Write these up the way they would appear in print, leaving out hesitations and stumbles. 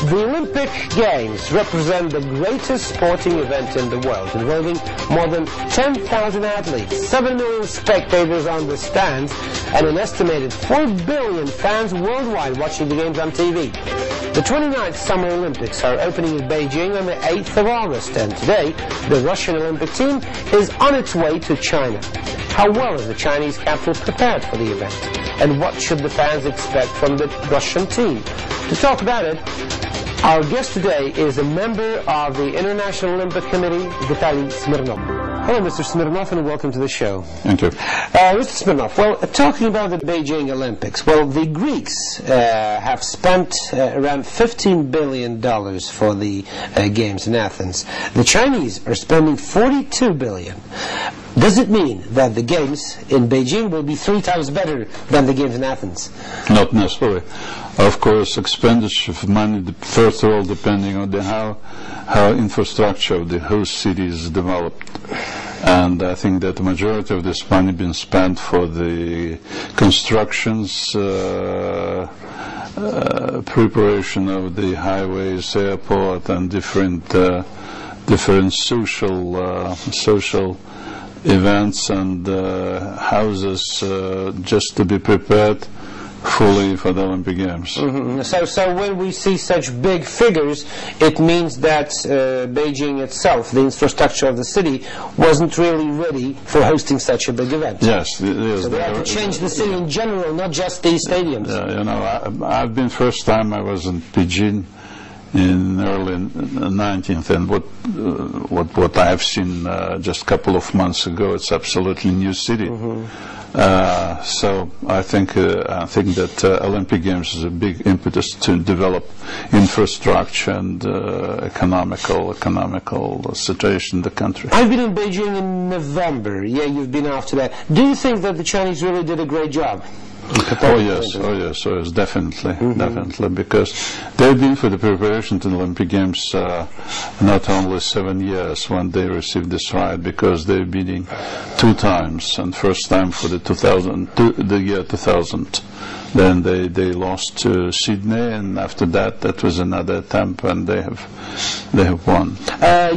The Olympic Games represent the greatest sporting event in the world, involving more than 10,000 athletes, 7 million spectators on the stands, and an estimated 4 billion fans worldwide watching the games on TV. The 29th Summer Olympics are opening in Beijing on the 8th of August, and today the Russian Olympic team is on its way to China. How well is the Chinese capital prepared for the event? And what should the fans expect from the Russian team? To talk about it, our guest today is a member of the International Olympic Committee, Vitaly Smirnov. Hello, Mr. Smirnov, and welcome to the show. Thank you. Mr. Smirnov, well, talking about the Beijing Olympics, well, the Greeks have spent around $15 billion for the Games in Athens. The Chinese are spending $42 billion. Does it mean that the Games in Beijing will be 3 times better than the Games in Athens? Not necessarily. Of course, expenditure of money, first of all, depending on how infrastructure of the host city is developed. And I think that the majority of this money been spent for the constructions, preparation of the highways, airport, and different social events and houses just to be prepared fully for the Olympic Games. Mm-hmm. So when we see such big figures, it means that Beijing itself, the infrastructure of the city, wasn't really ready for hosting such a big event. Yes. So they had to change the city in general, not just these stadiums. I've been first time I was in Beijing in early 19th, and what I have seen just a couple of months ago, it's absolutely new city. Mm-hmm. So I think that Olympic Games is a big impetus to develop infrastructure and economical situation in the country. I've been in Beijing in November. Yeah, you've been after that. Do you think that the Chinese really did a great job? Oh yes, definitely, because they've been for the preparation to the Olympic Games not only 7 years when they received this right, because they've been 2 times, and first time for the year 2000. Then they lost to Sydney, and after that was another attempt, and they have won.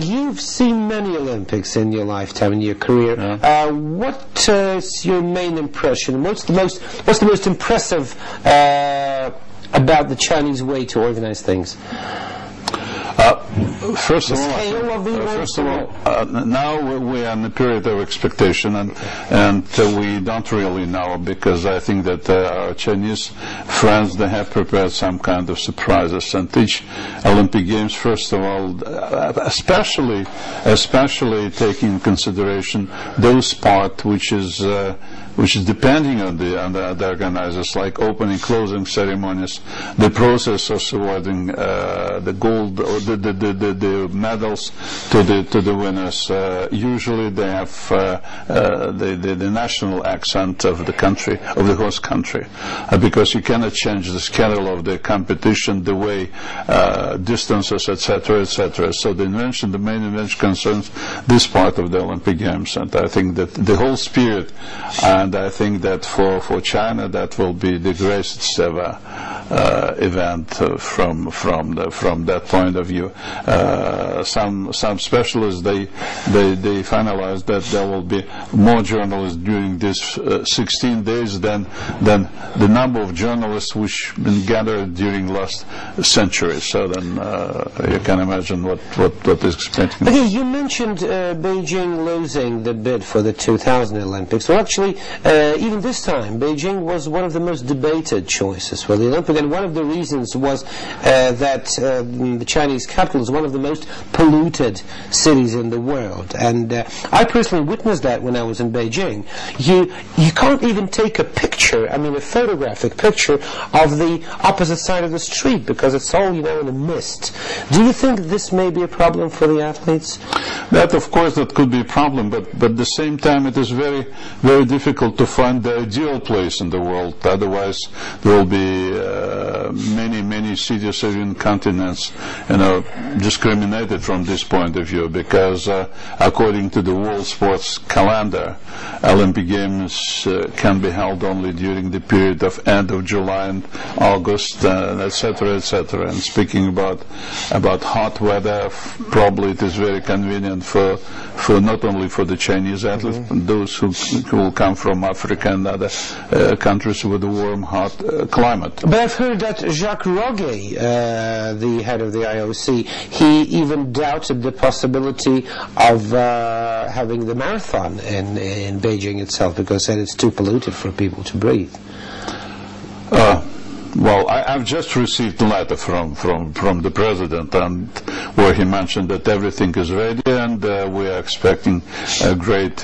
You've seen many Olympics in your lifetime, in your career. Yeah. What is your main impression? What's the most impressive about the Chinese way to organize things? First of all, now we are in a period of expectation, and we don't really know, because I think that our Chinese friends, they have prepared some kind of surprises, and each Olympic Games, first of all, especially taking in consideration those part which is depending on the organizers, like opening, closing ceremonies, the process of awarding the gold or the medals to the winners. Usually they have the national accent of the country, of the host country, because you cannot change the schedule of the competition, the way distances, etc. So the main invention concerns this part of the Olympic Games, and I think that the whole spirit. And I think that for China, that will be the greatest ever event from that point of view. Some specialists they finalized that there will be more journalists during this 16 days than the number of journalists which been gathered during last century. So then you can imagine what is expected. Okay, you mentioned Beijing losing the bid for the 2000 Olympics. Well, actually, even this time, Beijing was one of the most debated choices for the Olympic, and one of the reasons was that the Chinese capital is one of the most polluted cities in the world. And I personally witnessed that when I was in Beijing. You can't even take a picture, a photographic picture of the opposite side of the street, because it's all, in a mist. Do you think this may be a problem for the athletes? That, of course, that could be a problem, but at the same time, it is very, very difficult to find the ideal place in the world. Otherwise, there will be many cities, even continents, just discriminated from this point of view because according to the World Sports Calendar, Olympic Games can be held only during the period of end of July and August, etc., etc. And speaking about hot weather, probably it is very convenient for not only for the Chinese athletes, but those who will come from Africa and other countries with a warm, hot climate. But I've heard that Jacques Roguet, the head of the IOC, he even doubted the possibility of having the marathon in Beijing itself because he said it's too polluted for people to breathe. Well, I've just received a letter from the president, and where he mentioned that everything is ready, and we are expecting a great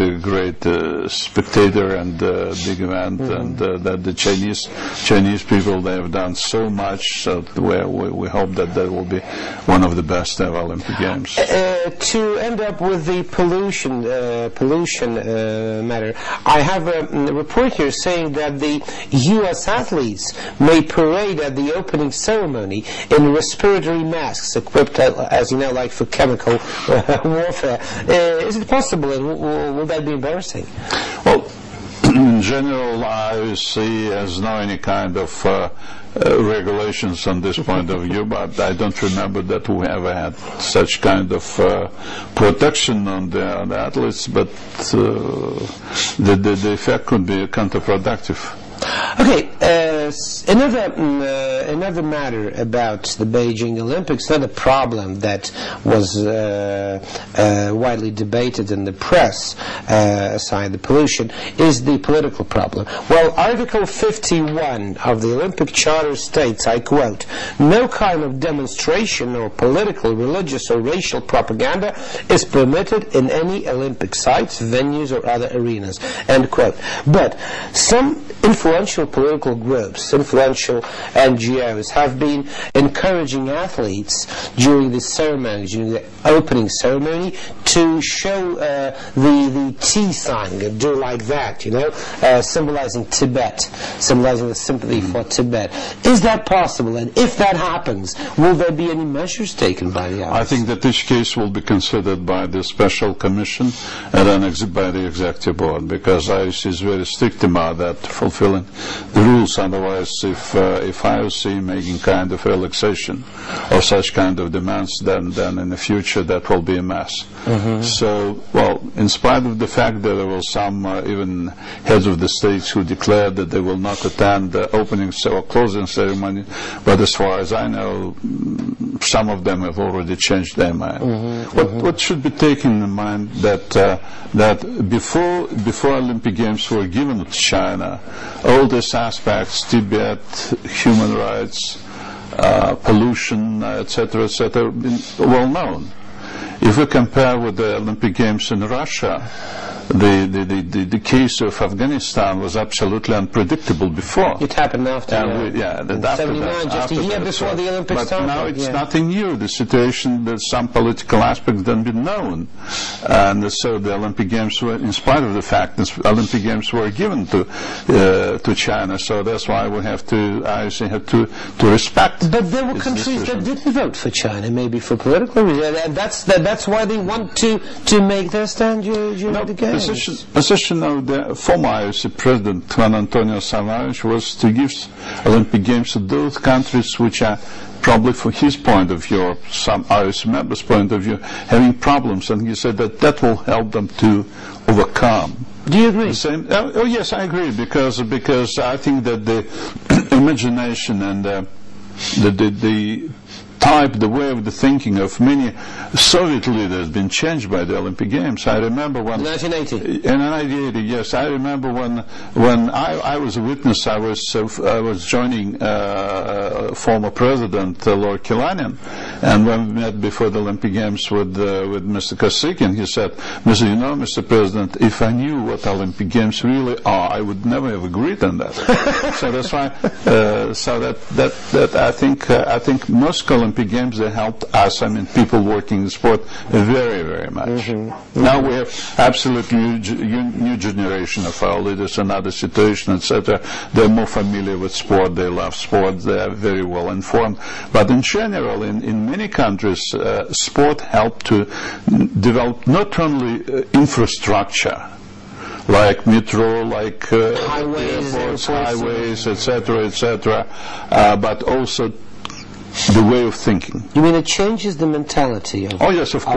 spectator and big event, and that the Chinese people, they have done so much, so we hope that will be one of the best ever Olympic Games. To end up with the pollution matter, I have a report here saying that the U.S. athletes may parade at the opening ceremony in respiratory masks equipped, as you know, like for chemical warfare. Is it possible, and will that be embarrassing? Well, in general, IOC has no any kind of regulations on this point of view, but I don't remember that we ever had such kind of protection on the athletes, but the effect could be counterproductive. Okay, another matter about the Beijing Olympics, another problem that was widely debated in the press, aside the pollution, is the political problem. Well, Article 51 of the Olympic Charter states, I quote, "No kind of demonstration or political, religious or racial propaganda is permitted in any Olympic sites, venues or other arenas," end quote. But some influential political groups, influential NGOs have been encouraging athletes during the ceremony, during the opening ceremony, to show the T sign, do like that, you know, symbolizing Tibet, symbolizing the sympathy for Tibet. Is that possible? And if that happens, will there be any measures taken by the athletes? I think that each case will be considered by the special commission and then by the executive board, because IOC is very strict about that, fulfilling the rules. Otherwise, if IOC making kind of relaxation of such kind of demands, then in the future that will be a mess. So, well, in spite of the fact that there were some even heads of the states who declared that they will not attend the opening or closing ceremony, but as far as I know, some of them have already changed their mind. What should be taken in mind that before Olympic Games were given to China, all these aspects, Tibet, human rights, pollution, etc., etc., been well known. If we compare with the Olympic Games in Russia, the case of Afghanistan was absolutely unpredictable before. It happened after, after 79, just a year before the Olympics started. But now it's nothing new. The situation, that some political aspects don't be known, and so the Olympic Games were, in spite of the fact that Olympic Games were given to China. So that's why we have to, IOC have to respect. But there were countries that didn't vote for China, maybe for political reasons, and that's why they want to make their stand during the Games. Position of the former IOC President Juan Antonio Samaranch was to give Olympic Games to those countries which are probably, from his point of view, or some IOC members' point of view, having problems, and he said that will help them to overcome. Do you agree? Oh yes, I agree, because I think that the imagination and the way of the thinking of many Soviet leaders has been changed by the Olympic Games. I remember when... 1980? In 1980, yes. I remember when I was a witness, I was joining former President Lord Kilanian, and when we met before the Olympic Games with Mr. Kosygin, he said, Mr. President, if I knew what Olympic Games really are, I would never have agreed on that. So that's why, that I think Moscow Olympic Games, they helped us, I mean, people working in sport, very, very much. Now we have absolutely new generation of our leaders, another situation, etc. They're more familiar with sport, they love sport, they are very well informed. But in general, in many countries, sport helped to develop not only infrastructure, like metro, like highways, etc., but also the way of thinking. You mean it changes the mentality of... Oh yes, of course.